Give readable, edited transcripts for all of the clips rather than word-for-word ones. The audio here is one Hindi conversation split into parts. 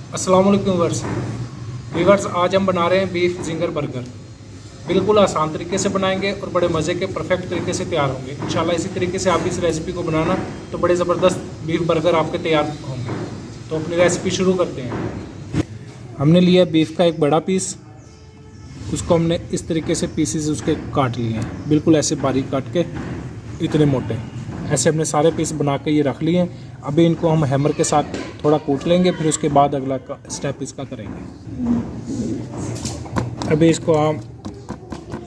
अस्सलाम वालेकुम वीवर्स, आज हम बना रहे हैं बीफ जिंगर बर्गर। बिल्कुल आसान तरीके से बनाएंगे और बड़े मज़े के परफेक्ट तरीके से तैयार होंगे। इंशाल्लाह इसी तरीके से आप इस रेसिपी को बनाना तो बड़े ज़बरदस्त बीफ बर्गर आपके तैयार होंगे। तो अपनी रेसिपी शुरू करते हैं। हमने लिया बीफ का एक बड़ा पीस, उसको हमने इस तरीके से पीसेस उसके काट लिए हैं, बिल्कुल ऐसे बारीक काट के, इतने मोटे। ऐसे हमने सारे पीस बना के ये रख लिए हैं। अभी इनको हम हैमर के साथ थोड़ा कूट लेंगे, फिर उसके बाद अगला स्टेप इसका करेंगे। अभी इसको आम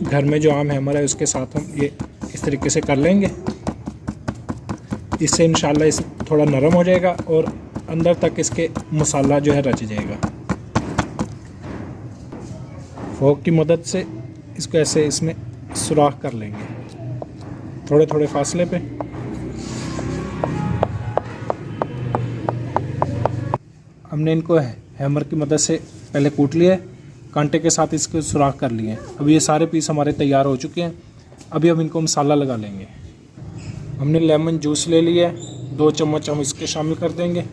घर में जो आम हैमर है उसके साथ हम ये इस तरीके से कर लेंगे। इससे इंशाल्लाह इस थोड़ा नरम हो जाएगा और अंदर तक इसके मसाला जो है रच जाएगा। फोक की मदद से इसको ऐसे इसमें सुराख कर लेंगे थोड़े थोड़े फासले पे। हमने इनको हैमर की मदद से पहले कूट लिया है, कांटे के साथ इसको सुराख कर लिए हैं। अभी ये सारे पीस हमारे तैयार हो चुके हैं। अभी हम इनको मसाला लगा लेंगे। हमने लेमन जूस ले लिया है, 2 चम्मच हम इसके शामिल कर देंगे।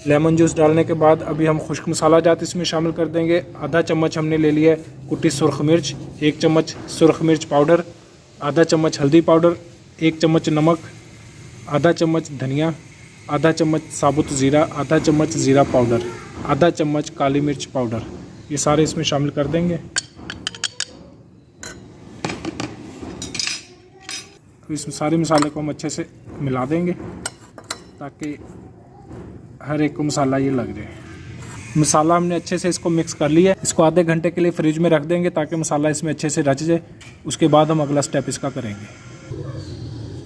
लेमन जूस डालने के बाद अभी हम खुश्क मसाला जात इसमें शामिल कर देंगे। आधा चम्मच हमने ले लिया है कुटी सुरख मिर्च, 1 चम्मच सुरख मिर्च पाउडर, आधा चम्मच हल्दी पाउडर, 1 चम्मच नमक, आधा चम्मच धनिया, आधा चम्मच साबुत ज़ीरा, आधा चम्मच ज़ीरा पाउडर, आधा चम्मच काली मिर्च पाउडर, ये सारे इसमें शामिल कर देंगे। तो इस सारे मसाले को हम अच्छे से मिला देंगे ताकि हर एक को मसाला ये लग जाए। मसाला हमने अच्छे से इसको मिक्स कर लिया है। इसको आधे घंटे के लिए फ्रिज में रख देंगे ताकि मसाला इसमें अच्छे से रच जाए। उसके बाद हम अगला स्टेप इसका करेंगे।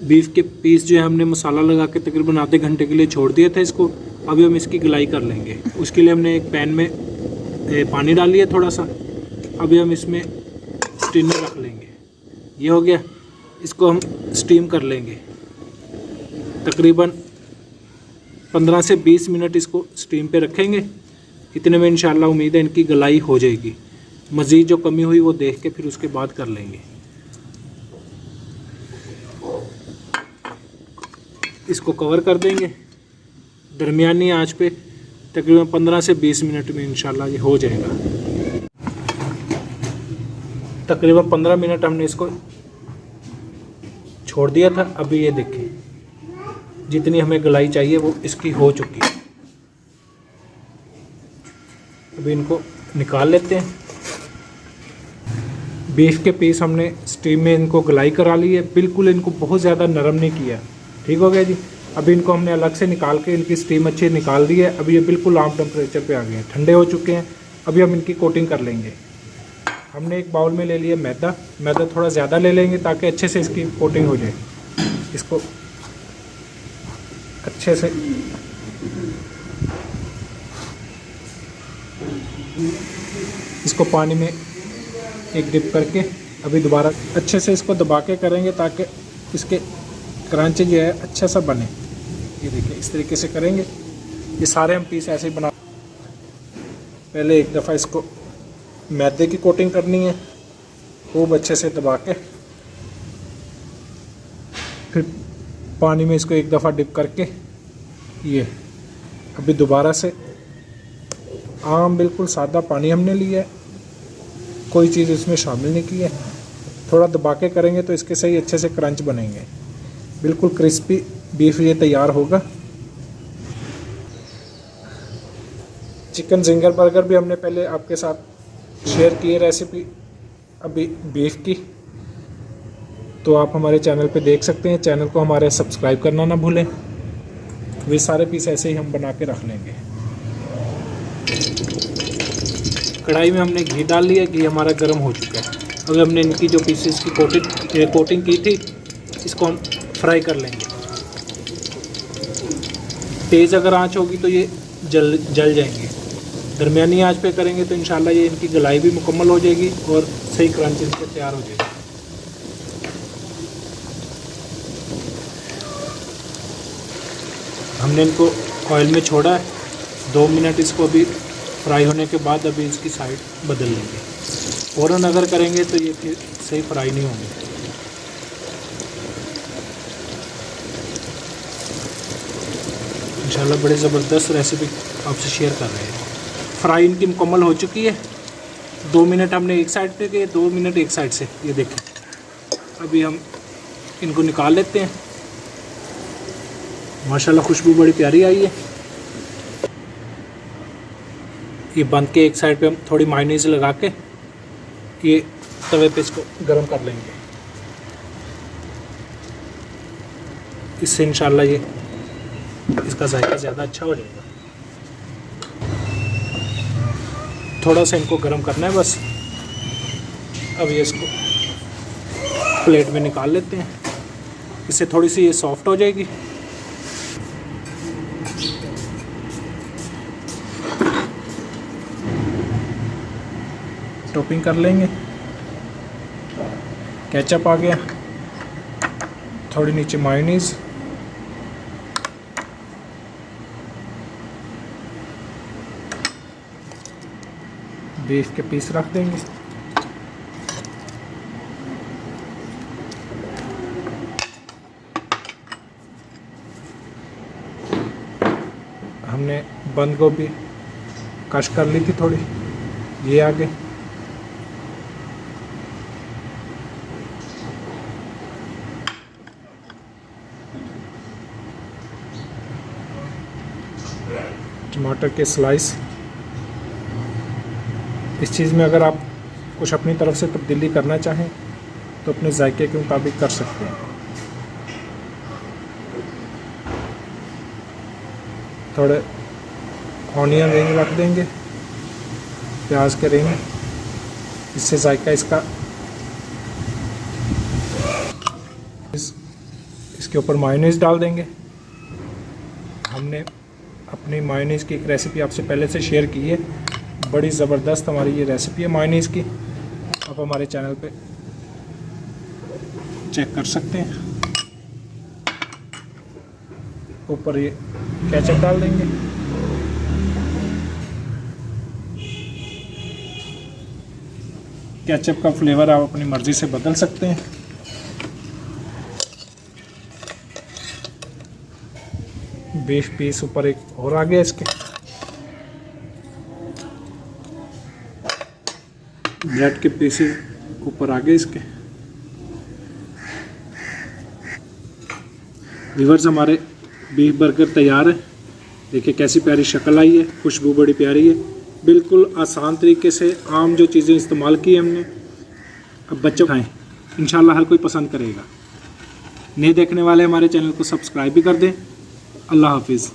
बीफ के पीस जो है हमने मसाला लगा के तकरीबन आधे घंटे के लिए छोड़ दिए थे इसको। अभी हम इसकी गलाई कर लेंगे। उसके लिए हमने एक पैन में पानी डाल लिया थोड़ा सा। अभी हम इसमें स्टीमर रख लेंगे। ये हो गया, इसको हम स्टीम कर लेंगे। तकरीबन 15 से 20 मिनट इसको स्टीम पे रखेंगे। इतने में इंशाल्लाह उम्मीद है इनकी गलाई हो जाएगी। मज़ीद जो कमी हुई वो देख के फिर उसके बाद कर लेंगे। इसको कवर कर देंगे दरमियानी आंच पे। तकरीबन 15 से 20 मिनट में इंशाल्लाह ये हो जाएगा। तकरीबन 15 मिनट हमने इसको छोड़ दिया था। अभी ये देखिए जितनी हमें गलाई चाहिए वो इसकी हो चुकी है। अभी इनको निकाल लेते हैं। बीफ के पीस हमने स्टीम में इनको गलाई करा ली है। बिल्कुल इनको बहुत ज़्यादा नरम नहीं किया। ठीक हो गया जी। अभी इनको हमने अलग से निकाल के इनकी स्टीम अच्छी निकाल दी है। अभी ये बिल्कुल आम टेम्परेचर पे आ गए हैं, ठंडे हो चुके हैं। अभी हम इनकी कोटिंग कर लेंगे। हमने एक बाउल में ले लिया मैदा थोड़ा ज़्यादा ले लेंगे ताकि अच्छे से इसकी कोटिंग हो जाए। इसको अच्छे से इसको पानी में एक डिप करके अभी दोबारा अच्छे से इसको दबा के करेंगे ताकि इसके क्रंच जो है अच्छा सा बने। ये देखिए इस तरीके से करेंगे। ये सारे हम पीस ऐसे ही बना। पहले एक दफ़ा इसको मैदे की कोटिंग करनी है, खूब अच्छे से दबा के, फिर पानी में इसको एक दफ़ा डिप करके ये अभी दोबारा से आम बिल्कुल सादा पानी हमने लिया है, कोई चीज़ इसमें शामिल नहीं की है। थोड़ा दबा के करेंगे तो इसके सही अच्छे से क्रंच बनेंगे। बिल्कुल क्रिस्पी बीफ ये तैयार होगा। चिकन जिंगर बर्गर भी हमने पहले आपके साथ शेयर की है रेसिपी, अभी बीफ की, तो आप हमारे चैनल पे देख सकते हैं। चैनल को हमारे सब्सक्राइब करना ना भूलें। वे सारे पीस ऐसे ही हम बना के रख लेंगे। कढ़ाई में हमने घी डाल लिया। घी हमारा गर्म हो चुका है। अभी हमने इनकी जो पीसेस की कोटिंग की थी इसको हम फ्राई कर लेंगे। तेज़ अगर आंच होगी तो ये जल जाएंगे। दरमियानी आंच पे करेंगे तो इंशाल्लाह ये इनकी गलाई भी मुकम्मल हो जाएगी और सही क्रंच इनके तैयार हो जाएगी। हमने इनको ऑयल में छोड़ा है 2 मिनट। इसको अभी फ्राई होने के बाद अभी इसकी साइड बदल लेंगे। फ़ौरन अगर करेंगे तो ये फिर सही फ्राई नहीं होंगे। इंशाल्लाह बड़े ज़बरदस्त रेसिपी आपसे शेयर कर रहे हैं। फ्राई इनकी मुकम्मल हो चुकी है। 2 मिनट हमने एक साइड पे किए, 2 मिनट एक साइड से। ये देखें, अभी हम इनको निकाल लेते हैं। माशाल्लाह खुशबू बड़ी प्यारी आई है। ये बंद के एक साइड पे हम थोड़ी मायोनीज़ लगा के ये तवे पे इसको गर्म कर लेंगे। इससे इंशाल्लाह ये इसका जायका ज़्यादा अच्छा हो जाएगा। थोड़ा सा इनको गर्म करना है बस। अब ये इसको प्लेट में निकाल लेते हैं। इससे थोड़ी सी ये सॉफ्ट हो जाएगी। टॉपिंग कर लेंगे। केचप आ गया, थोड़ी नीचे मायोनीज़, बीफ के पीस रख देंगे। हमने बंद गोभी कश कर ली थी थोड़ी, ये आगे। टमाटर के स्लाइस। इस चीज़ में अगर आप कुछ अपनी तरफ से तब्दीली करना चाहें तो अपने जायके के मुताबिक कर सकते हैं। थोड़े ऑनियन रिंग रख देंगे, प्याज के रिंग, इससे जायका इसका। इसके ऊपर मायोनीज़ डाल देंगे। हमने अपनी मायोनीज़ की एक रेसिपी आपसे पहले से शेयर की है। बड़ी ज़बरदस्त हमारी ये रेसिपी है मायोनीज़ की। आप हमारे चैनल पे चेक कर सकते हैं। ऊपर ये केचप डाल देंगे। केचप का फ्लेवर आप अपनी मर्ज़ी से बदल सकते हैं। बीफ पीस ऊपर एक और आ गया इसके। ब्रेड के पीसेस ऊपर आ गए इसके। व्यूअर्स, हमारे बीफ बर्गर तैयार है। देखिए कैसी प्यारी शक्ल आई है, खुशबू बड़ी प्यारी है। बिल्कुल आसान तरीके से आम जो चीज़ें इस्तेमाल की हमने, अब बच्चे खाएं, इंशाल्लाह हर कोई पसंद करेगा। नए देखने वाले हमारे चैनल को सब्सक्राइब भी कर दें। अल्लाह हाफिज़।